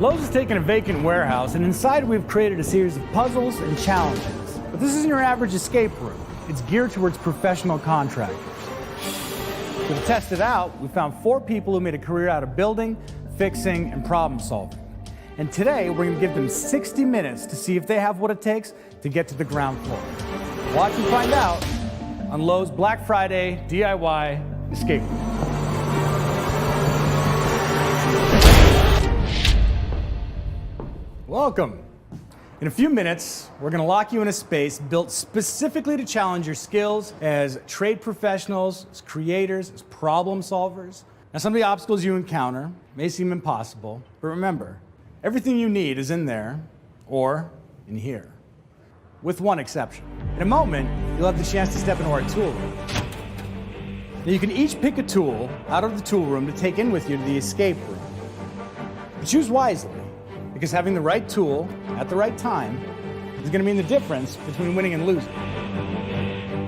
Lowe's has taken a vacant warehouse, and inside we've created a series of puzzles and challenges. But this isn't your average escape room. It's geared towards professional contractors. So to test it out, we found 4 people who made a career out of building, fixing, and problem solving. And today, we're going to give them 60 minutes to see if they have what it takes to get to the ground floor. Watch and find out on Lowe's Black Friday DIY escape room. Welcome. In a few minutes, we're going to lock you in a space built specifically to challenge your skills as trade professionals, as creators, as problem solvers. Now, some of the obstacles you encounter may seem impossible, but remember, everything you need is in there or in here, with one exception. In a moment, you'll have the chance to step into our tool room. Now, you can each pick a tool out of the tool room to take in with you to the escape room. But choose wisely, because having the right tool at the right time is going to mean the difference between winning and losing.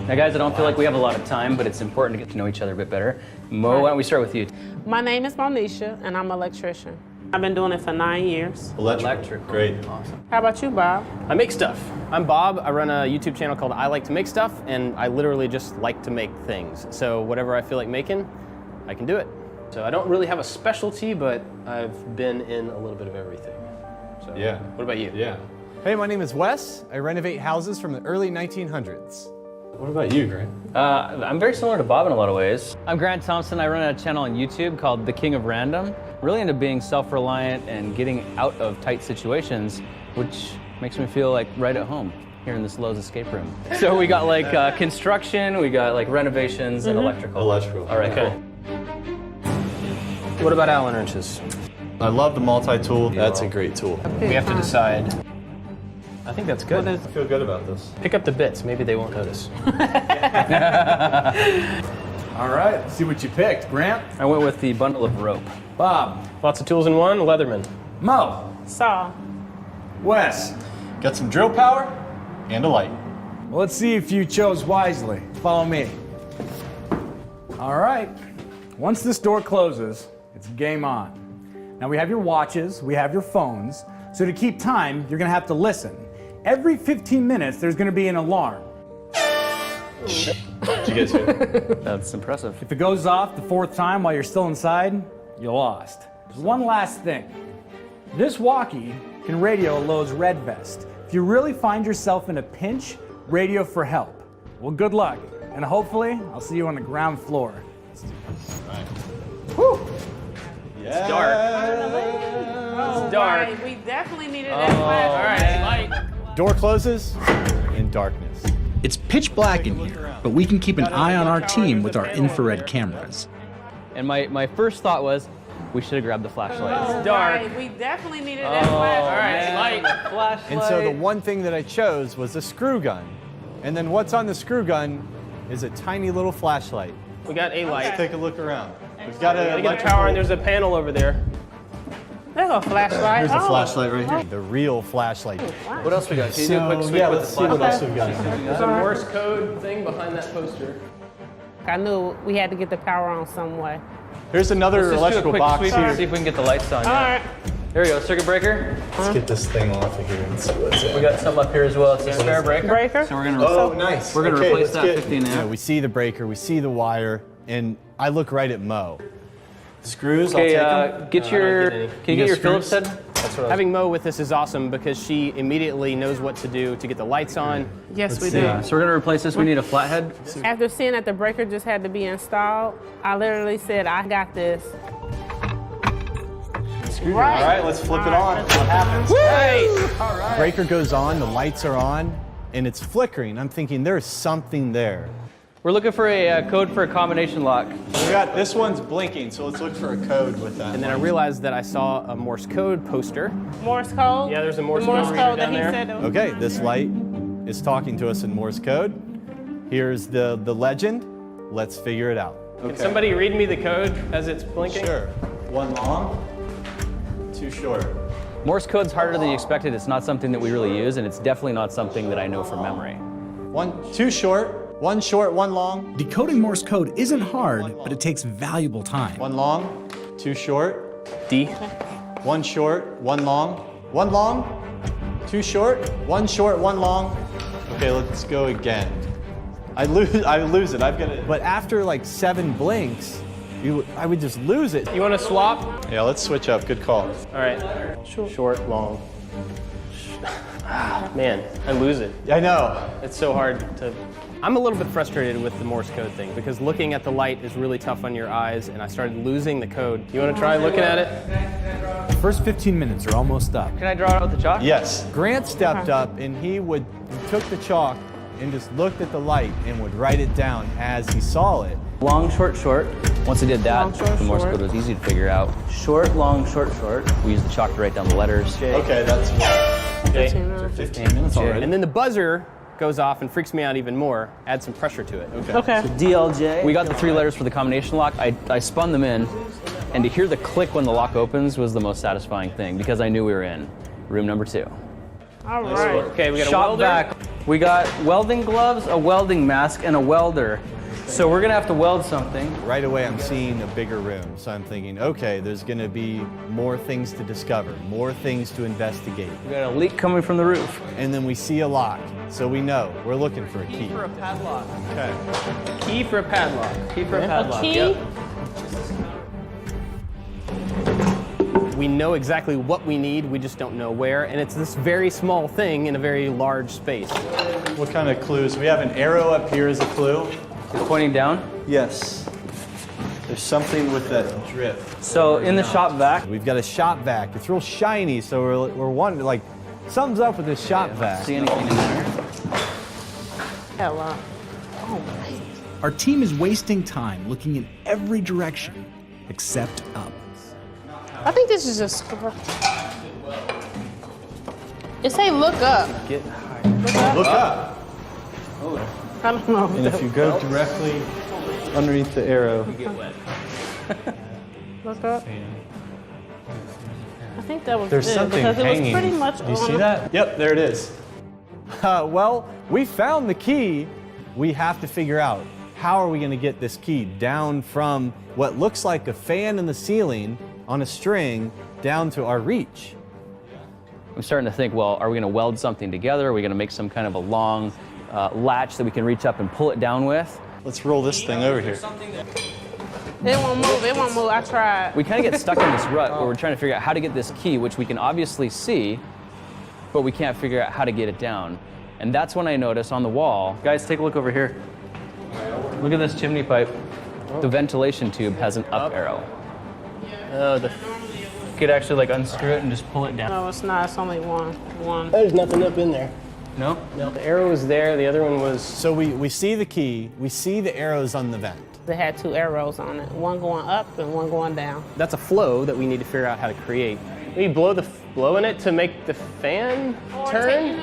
Now guys, I don't feel like we have a lot of time, but it's important to get to know each other a bit better. Mo, why don't we start with you? My name is Monisha, and I'm an electrician. I've been doing it for 9 years. Electric. Great. Awesome. How about you, Bob? I make stuff. I'm Bob. I run a YouTube channel called I Like to Make Stuff, and I literally just like to make things. So whatever I feel like making, I can do it. So I don't really have a specialty, but I've been in a little bit of everything. So, Yeah. What about you? Yeah. Hey, my name is Wes. I renovate houses from the early 1900s. What about you, Grant? I'm very similar to Bob in a lot of ways. I'm Grant Thompson. I run a channel on YouTube called The King of Random. Really into being self-reliant and getting out of tight situations, which makes me feel like right at home here in this Lowe's escape room. So we got like construction, we got like renovations, and electrical. Electrical. All right, Okay. cool. What about Allen wrenches? I love the multi-tool. That's a great tool. We have to decide. I think that's good. I feel good about this. Pick up the bits. Maybe they won't notice. All right, let's see what you picked. Grant? I went with the bundle of rope. Bob? Lots of tools in one. Leatherman. Mo? Saw. Wes? Got some drill power and a light. Well, let's see if you chose wisely. Follow me. All right. Once this door closes, it's game on. Now we have your watches, we have your phones, so to keep time, you're gonna have to listen. Every 15 minutes, there's gonna be an alarm. Did you get to? That's impressive. If it goes off the 4th time while you're still inside, you lost. There's one last thing. This walkie can radio a Lowe's Red Vest. If you really find yourself in a pinch, radio for help. Well, good luck, and hopefully, I'll see you on the ground floor. Right. Whew. Yeah. It's dark. Oh, dark. right. We definitely needed that flash. All right, light. Door closes in darkness. It's pitch black in here, but we can keep an eye on our team with our infrared cameras. And my first thought was, we should have grabbed the flashlight. Oh, dark. right. We definitely needed that flash. All right, light. Flashlight. And so the one thing that I chose was a screw gun. And then what's on the screw gun is a tiny little flashlight. We got a light. Let's take a look around. We've got Gotta a get the power, and there's a panel over there. There's a flashlight. Here's a flashlight right here. The real flashlight. What else we got? Can you do a quick sweep yeah, with let's the see what flashlight? else we've got. There's a Morse code thing behind that poster. I knew we had to get the power on some way. Here's another Let's just do a electrical quick box sweep here. and see if we can get the lights on. All right. There we go, circuit breaker. Let's get this thing off of here and see what's in. We got some up here as well. It's a spare breaker. Breaker. So we're gonna Oh, nice. we're gonna Okay, replace let's that get 15 amp. We see the breaker, we see the wire, and I look right at Mo. Screws. Okay, I'll take them. get your. get any. Can you get your Phillips screws? head? That's what I was. Having Mo with us is awesome because she immediately knows what to do to get the lights on. Yes, we see. do. Yeah, so we're gonna replace this. We need a flathead. After seeing that the breaker just had to be installed, I literally said, I got this. All right, let's flip it on. What happens? Hey! Breaker goes on, the lights are on, and it's flickering. I'm thinking there's something there. We're looking for a code for a combination lock. We got this one's blinking, so let's look for a code with that. And then I realized that I saw a Morse code poster. Morse code? Yeah, there's a Morse the Morse code code down that he there. said. Okay, this light is talking to us in Morse code. Here's the legend. Let's figure it out. Can somebody read me the code as it's blinking? Sure. One long, two short. Morse code's harder than you expected. It's not something that we really use, and it's definitely not something that I know from memory. Two short, one long, Decoding Morse code isn't hard, but it takes valuable time. one long, two short, D. one short, one long. One long, two short, one long. Okay, let's go again. I lose it. I've got it. But after like 7 blinks, I would just lose it. You want to swap? Yeah, let's switch up. Good call. All right. Short, long. Man, I lose it. I know. It's so hard to... I'm a little bit frustrated with the Morse code thing because looking at the light is really tough on your eyes and I started losing the code. You want to try looking at it? The first 15 minutes are almost up. Can I draw it out with the chalk? Yes. Grant stepped up and he took the chalk and just looked at the light and would write it down as he saw it. Long, short, short. Once I did that, Long, short, the Morse short. code was easy to figure out. Short, long, short, short. We used the chalk to write down the letters. Okay, that's 15 minutes already. And then the buzzer goes off and freaks me out even more. Add some pressure to it. Okay. DLJ. We got the 3 letters for the combination lock. I spun them in, and to hear the click when the lock opens was the most satisfying thing because I knew we were in room number 2. All right. Okay, we got a Shop welder. vac. We got welding gloves, a welding mask, and a welder. So we're gonna have to weld something. Right away, I'm seeing a bigger room. So I'm thinking, okay, there's gonna be more things to discover, more things to investigate. We got a leak coming from the roof. And then we see a lock. So we know we're looking for a key. For a padlock. Okay. Key for a padlock. Key for a padlock. Key? Yep. We know exactly what we need, we just don't know where, and it's this very small thing in a very large space. What kind of clues? We have an arrow up here as a clue. It's pointing down. Yes. There's something with that drip. So in the shop vac, We've got a shop vac. It's real shiny, so we're wondering, like, something's up with this shop vac. see anything in there? Hello. Our team is wasting time looking in every direction except up. I think this is just. It say look up. Look up. I don't know. And if you go directly underneath the arrow. Look up. I think that was There's it something because it was hanging. pretty much. Do you see that? Yep, there it is. Well, we found the key. We have to figure out how are we going to get this key down from what looks like a fan in the ceiling on a string down to our reach. I'm starting to think, well, are we going to weld something together? Are we going to make some kind of a long latch that we can reach up and pull it down with? Let's roll this thing over here. It won't move. It won't move. I tried. We kind of get stuck in this rut where we're trying to figure out how to get this key, which we can obviously see, but we can't figure out how to get it down. And that's when I notice on the wall, guys, take a look over here. Look at this chimney pipe. The ventilation tube has an up arrow. Oh, You could actually like unscrew it and just pull it down. No, it's not. It's only one. there's nothing up in there. No? No, the arrow was there, the other one was... So we see the key, we see the arrows on the vent. It had 2 arrows on it. One going up and one going down. That's a flow that we need to figure out how to create. Maybe blow in it to make the fan turn?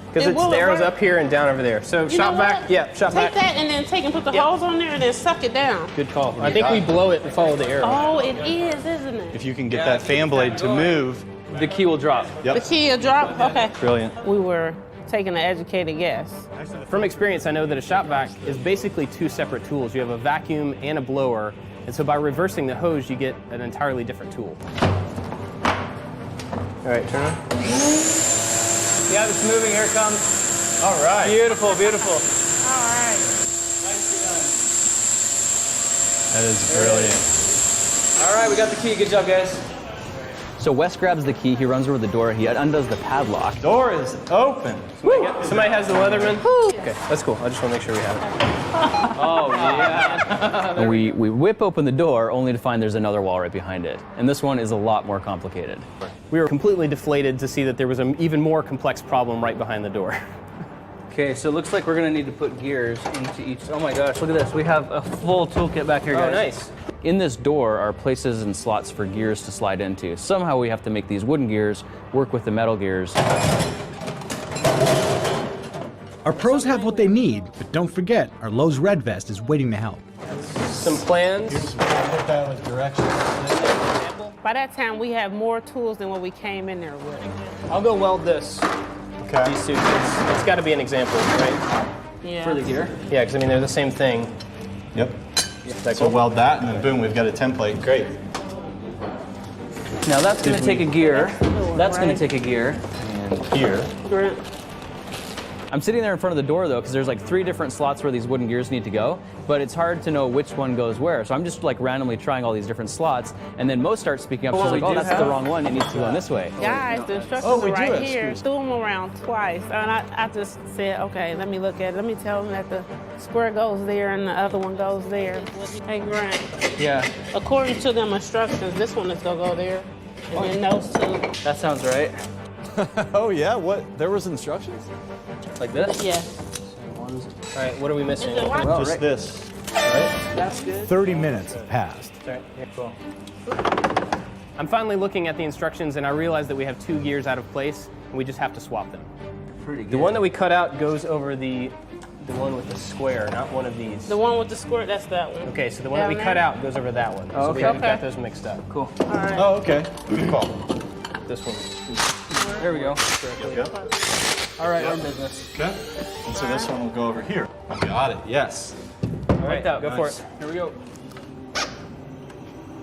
Because it's the arrows up here and down over there. So You shop know back, what? yeah, shop Take back. that and then take and put the Yep. hose on there and then suck it down. Good call. I think we blow it and follow the arrow. Oh, it is, isn't it? If you can get that fan blade to move. The key will drop. The key will drop? Okay. Brilliant. We were taking an educated guess. From experience, I know that a shop vac is basically 2 separate tools. You have a vacuum and a blower, and so by reversing the hose, you get an entirely different tool. All right, turn on. Yeah, it's moving. Here it comes. All right. Beautiful, beautiful. All right. That is brilliant. All right, we got the key. Good job, guys. So Wes grabs the key. He runs over the door. He undoes the padlock. Door is open. Somebody has the Leatherman? Okay, that's cool. I just want to make sure we have it. Oh, yeah. And we whip open the door only to find there's another wall right behind it. And this one is a lot more complicated. We were completely deflated to see that there was an even more complex problem right behind the door. Okay, so it looks like we're gonna need to put gears into each. Oh my gosh, look at this. We have a full toolkit back here, guys. Oh, nice. In this door are places and slots for gears to slide into. Somehow we have to make these wooden gears work with the metal gears. Our pros have what they need, but don't forget, our Lowe's Red Vest is waiting to help. Some plans. Put that with directions. By that time, we have more tools than what we came in there with. I'll go weld this. Okay. These suits. It's got to be an example, right? Yeah. For the gear? Yeah, because I mean they're the same thing. Yep. So weld that, and then boom, we've got a template. Great. Now that's going to take a gear. That's going to take a gear. And here. Grant. I'm sitting there in front of the door though, because there's like 3 different slots where these wooden gears need to go, but it's hard to know which one goes where. So I'm just like randomly trying all these different slots, and then Mo starts speaking up. She's like, "Oh, that's the wrong one. It needs to go in this way." Guys, the instructions are right here. Threw them around twice, and I just said, okay, let me look at it. Let me tell them that the square goes there and the other one goes there. Hey, Grant. Yeah. According to them instructions, this one is gonna go there, and then those 2. That sounds right. Oh yeah, what? There was instructions? Like this? Yeah. All right, what are we missing? Well, Just right. this. That's good. 30 minutes have passed. Right, yeah, cool. I'm finally looking at the instructions and I realize that we have 2 gears out of place and we just have to swap them. Pretty good. The one that we cut out goes over the one with the square, not one of these. The one with the square, that's that one. Okay, so the one that we Down cut there? out goes over that one. Oh, So we okay. haven't got those mixed up. Cool. All right. Oh, okay. Good call. This one. There we go. All right, we're in business. Okay. And so this one will go over here. Got it. Yes. All right, go for Nice. it. Here we go.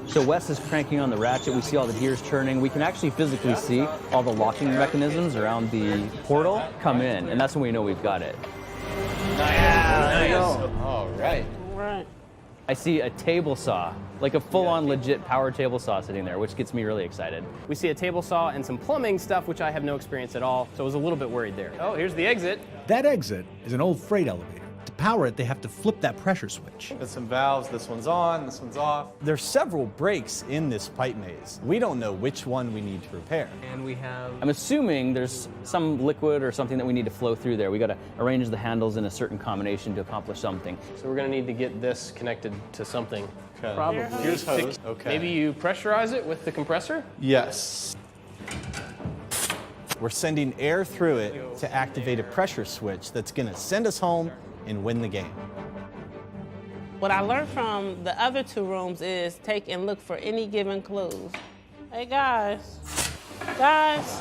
So Wes is cranking on the ratchet. We see all the gears turning. We can actually physically see all the locking mechanisms around the portal come in, and that's when we know we've got it. All right. Right. I see a table saw, like a full-on legit power table saw sitting there, which gets me really excited. We see a table saw and some plumbing stuff, which I have no experience at all, so I was a little bit worried there. Oh, here's the exit. That exit is an old freight elevator. To power it, they have to flip that pressure switch. Got some valves. This one's on. This one's off. There's several breaks in this pipe maze. We don't know which one we need to repair. And we have... I'm assuming there's some liquid or something that we need to flow through there. We got to arrange the handles in a certain combination to accomplish something. So we're going to need to get this connected to something. Okay. Probably. Here's hose. Okay. Maybe you pressurize it with the compressor? Yes. We're sending air through it to activate a pressure switch that's going to send us home and win the game. What I learned from the other 2 rooms is take and look for any given clues. Hey guys. Guys.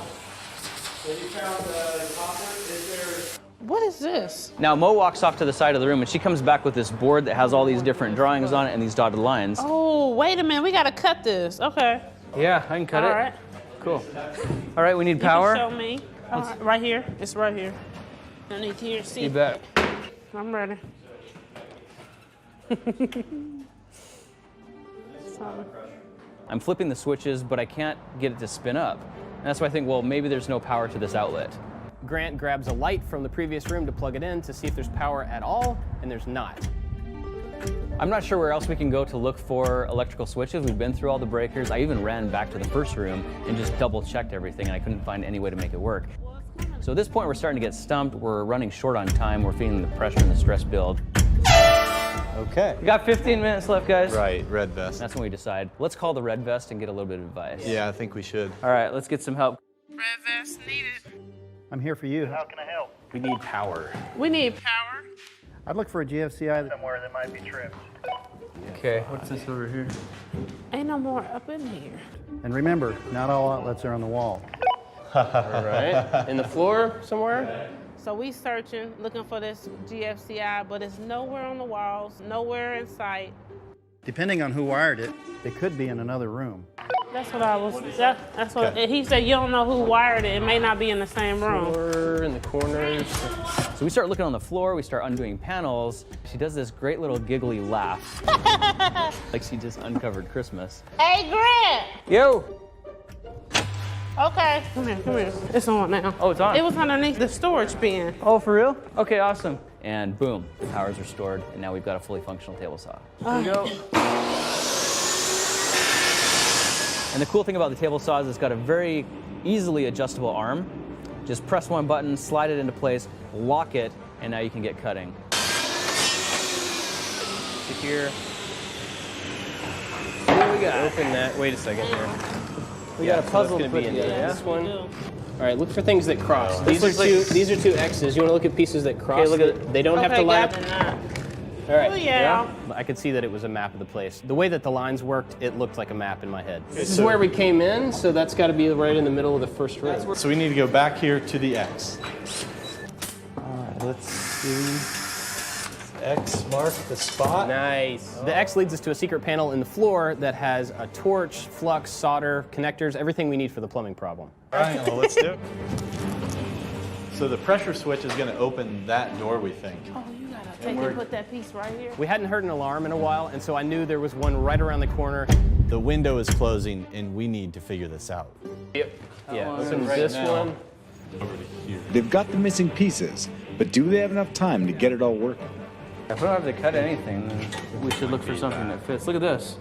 What is this? Now Mo walks off to the side of the room and she comes back with this board that has all these different drawings on it and these dotted lines. Oh, wait a minute. We got to cut this. Okay. Yeah, I can cut All it. right. Cool. All right, we need You power. can show me. All right, right here. It's right here. Underneath here. See. You bet. I'm ready. I'm flipping the switches, but I can't get it to spin up. And that's why I think, well, maybe there's no power to this outlet. Grant grabs a light from the previous room to plug it in to see if there's power at all, and there's not. I'm not sure where else we can go to look for electrical switches. We've been through all the breakers. I even ran back to the first room and just double-checked everything, and I couldn't find any way to make it work. So at this point, we're starting to get stumped. We're running short on time. We're feeling the pressure and the stress build. Okay. We got 15 minutes left, guys. Right. Red vest. That's when we decide, let's call the red vest and get a little bit of advice. Yeah, I think we should. All right, let's get some help. Red vest needed. I'm here for you. How can I help? We need power. We need power. I'd look for a GFCI. Somewhere that might be trimmed. Okay, what's this over here? Ain't no more up in here. And remember, not all outlets are on the wall. All right. In the floor somewhere? So we searching, looking for this GFCI, but it's nowhere on the walls, nowhere in sight. Depending on who wired it, it could be in another room. That's what I was. That's what he said. You don't know who wired it. It may not be in the same room. Or in the corners. So we start looking on the floor, we start undoing panels. She does this great little giggly laugh. Like she just uncovered Christmas. Hey, Grant. Yo! Okay. Come here. It's on now. Oh, it's on. It was underneath the storage bin. Oh, for real? Okay, awesome. And boom, the power's restored, and now we've got a fully functional table saw. Here we go. And the cool thing about the table saw is it's got a very easily adjustable arm. Just press one button, slide it into place, lock it, and now you can get cutting. To here. What do we got? Open that. Wait a second here. We got a puzzle so to put in together, yeah? this one. All right, look for things that cross. These looks are two X's. You want to look at pieces that cross. Okay, look at it. They don't have to line up. got it now. All right. Oh, yeah. I could see that it was a map of the place. The way that the lines worked, it looked like a map in my head. This is so- where we came in, so that's got to be right in the middle of the first room. So we need to go back here to the X. All right, let's see. X mark the spot. Nice. The X leads us to a secret panel in the floor that has a torch, flux, solder, connectors, everything we need for the plumbing problem. All right, well, let's do it. So the pressure switch is going to open that door, we think. Oh, you gotta take and put that piece right here. We hadn't heard an alarm in a while, and so I knew there was one right around the corner. The window is closing, and we need to figure this out. Yep. Yeah, one open right this now. one. Over to here. They've got the missing pieces, but do they have enough time to get it all working? If we don't have to cut anything, then we should look for something that fits. Look at this.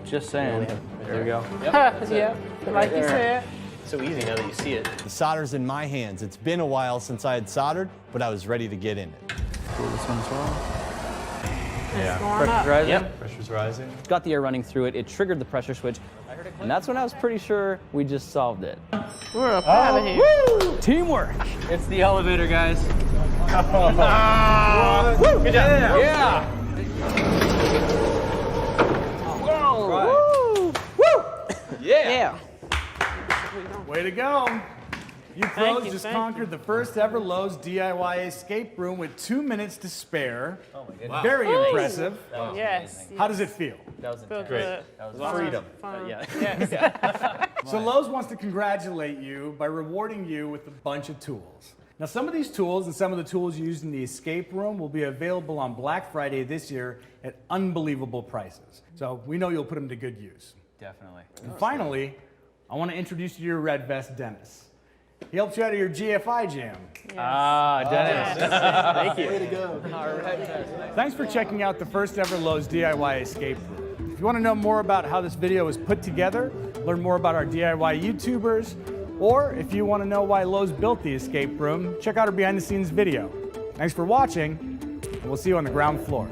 Just saying. There we go. Yeah, like you said. So easy now that you see it. The solder's in my hands. It's been a while since I had soldered, but I was ready to get in it. Cool, this one's wrong. It's going up. Rising. Yep. Pressure's rising. Got the air running through it. It triggered the pressure switch. And that's when I was pretty sure we just solved it. We're up out of here. Teamwork. It's the elevator, guys. Good job. Yeah. Whoa. Yeah. Way to go. You pros you, just thank conquered the first ever Lowe's DIY escape room with 2 minutes to spare. Oh my goodness. Very impressive. Yes. How does it feel? That was Feel intense. good. Freedom. Fun. Yeah. Yes. So Lowe's wants to congratulate you by rewarding you with a bunch of tools. Now some of these tools and some of the tools used in the escape room will be available on Black Friday this year at unbelievable prices. So we know you'll put them to good use. Definitely. And finally, I want to introduce you to your red vest, Dennis. He helped you out of your GFI jam. Ah, Dennis. Thank you. Way to go. Thanks for checking out the first ever Lowe's DIY escape room. If you want to know more about how this video was put together, learn more about our DIY YouTubers, or if you want to know why Lowe's built the escape room, check out our behind the scenes video. Thanks for watching, and we'll see you on the ground floor.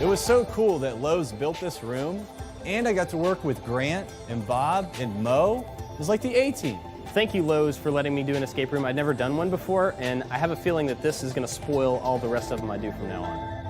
It was so cool that Lowe's built this room, and I got to work with Grant and Bob and Mo. It was like the A-team. Thank you, Lowe's, for letting me do an escape room. I'd never done one before, and I have a feeling that this is going to spoil all the rest of them I do from now on.